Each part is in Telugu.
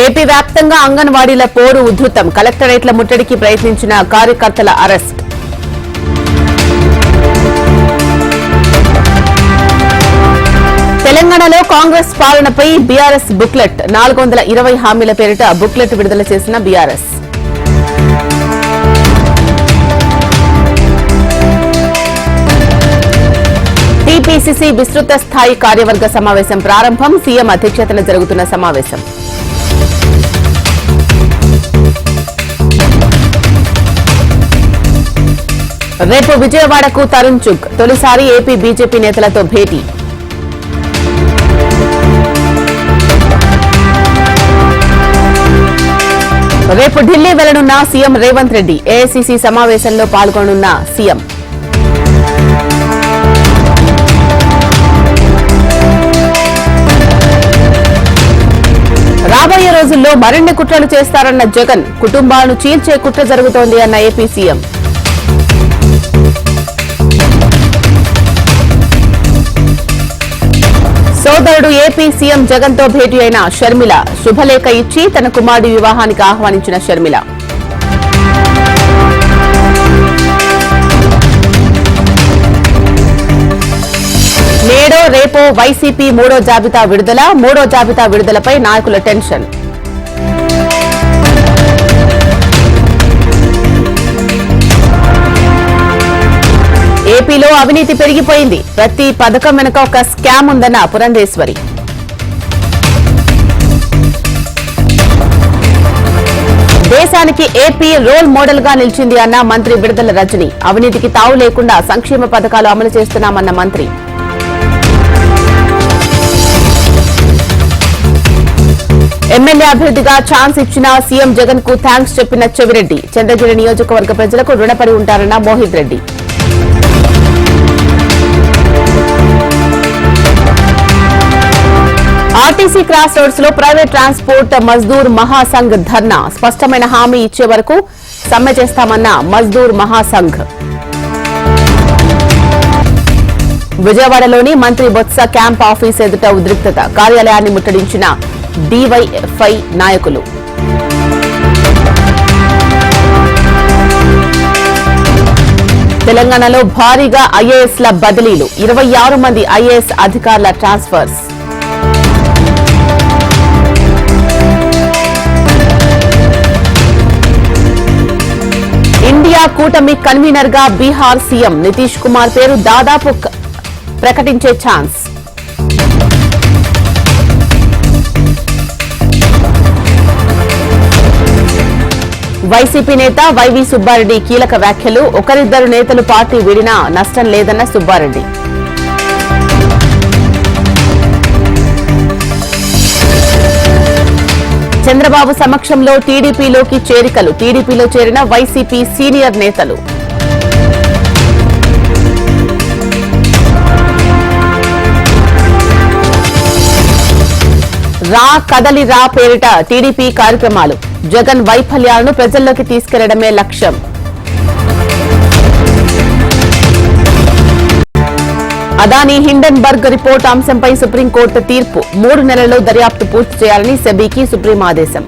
ఏపీ వ్యాప్తంగా అంగన్వాడీల పోరు ఉధృతం. కలెక్టరేట్ల ముట్టడికి ప్రయత్నించిన కార్యకర్తల అరెస్ట్. తెలంగాణలో కాంగ్రెస్ పాలనపై బీఆర్ఎస్ బుక్లెట్. 420 హామీల పేరిట బుక్లెట్ విడుదల చేసిన బీఆర్ఎస్. టీపీసీసీ విస్తృత స్థాయి కార్యవర్గ సమావేశం ప్రారంభం. సీఎం అధ్యక్షతన జరుగుతున్న సమావేశం. రేపు విజయవాడకు తరుణ్ చుగ్. తొలిసారి ఏపీ బీజేపీ నేతలతో భేటీ. రేపు ఢిల్లీ వెళ్లనున్న సీఎం రేవంత్ రెడ్డి. ఏఐసీసీ సమావేశంలో పాల్గొననున్న సీఎం. రాబోయే రోజుల్లో మరిన్ని కుట్రలు చేస్తారన్న జగన్. కుటుంబాలను చీల్చే కుట్ర జరుగుతోంది అన్న ఏపీ సీఎం. సోదరుడు ఏపీ సీఎం జగన్ తో భేటీ అయిన షర్మిల. శుభలేఖ ఇచ్చి తన కుమారుడి వివాహానికి ఆహ్వానించిన షర్మిల. నేడో రేపో వైసీపీ మూడో జాబితా విడుదల. మూడో జాబితా విడుదలపై నాయకుల టెన్షన్. ఏపీలో అవినీతి పెరిగిపోయింది. ప్రతి పథకం వెనుక ఒక స్కామ్ ఉందన్న పురంధేశ్వరి. దేశానికి ఏపీ రోల్ మోడల్ గా నిలిచింది అన్న మంత్రి విడుదల రజని. అవినీతికి తావు లేకుండా సంక్షేమ పథకాలు అమలు చేస్తున్నామన్న మంత్రి. ఎమ్మెల్యే అభ్యర్థిగా ఛాన్స్ ఇచ్చిన సీఎం జగన్ కు థ్యాంక్స్ చెప్పిన చెవిరెడ్డి. చంద్రగిరి నియోజకవర్గ ప్రజలకు రుణపడి ఉంటారన్న Mohit Reddy. RTC cross roads లో ప్రైవేట్ ట్రాన్స్పోర్ట్ మజ్దూర్ మహాసంఘ్ ధర్నా. స్పష్టమైన హామీ ఇచ్చే వరకు సమ్మె చేస్తామన్న మజ్దూర్ మహాసంఘ్. విజయవాడలోని మంత్రి బొత్స క్యాంప్ ఆఫీస్ ఎదుట ఉద్రిక్తత. కార్యాలయాన్ని ముట్టడించిన డీవైఎఫ్ఐ నాయకులు. తెలంగాణలో భారీగా ఐఏఎస్ల బదిలీలు. 26 మంది ఐఏఎస్ అధికారుల ట్రాన్స్ఫర్స్. ఇండియా కూటమి కన్వీనర్ గా బీహార్ సీఎం నితీష్ కుమార్ పేరు దాదాపు ప్రకటించే ఛాన్స్. వైసీపీ నేత వైవీ సుబ్బారెడ్డి కీలక వ్యాఖ్యలు. ఒకరిద్దరు నేతలు పార్టీ వీడినా నష్టం లేదన్న సుబ్బారెడ్డి. చంద్రబాబు సమక్షంలో టీడీపీలోకి చేరికలు. టీడీపీలో చేరిన వైసీపీ సీనియర్ నేతలు. రా కదలి రా పేరిట టీడీపీ కార్యక్రమాలు. జగన్ వైఫల్యాలను ప్రజల్లోకి తీసుకెళ్లడమే లక్ష్యం. అదానీ హిండెన్బర్గ్ రిపోర్టు అంశంపై సుప్రీంకోర్టు తీర్పు. 3 నెలల్లో దర్యాప్తు పూర్తి చేయాలని సెబీకి సుప్రీం ఆదేశం.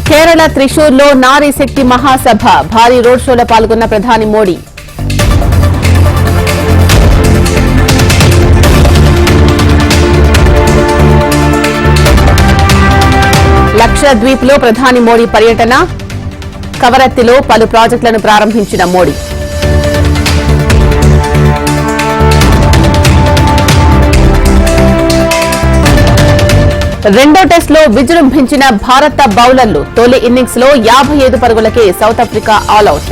కేరళ త్రిశూర్లో నారీ శక్తి మహాసభ. భారీ రోడ్ షోలో పాల్గొన్న ప్రధాని మోడీ. లక్షద్వీప్ లో ప్రధాని మోడీ పర్యటన. కవరత్తిలో పలు ప్రాజెక్టులను ప్రారంభించిన మోడీ. రెండో టెస్టులో విజృంభించిన భారత బౌలర్లు. తొలి ఇన్నింగ్స్ లో 55 పరుగులకే సౌత్ ఆఫ్రికా ఆలౌట్.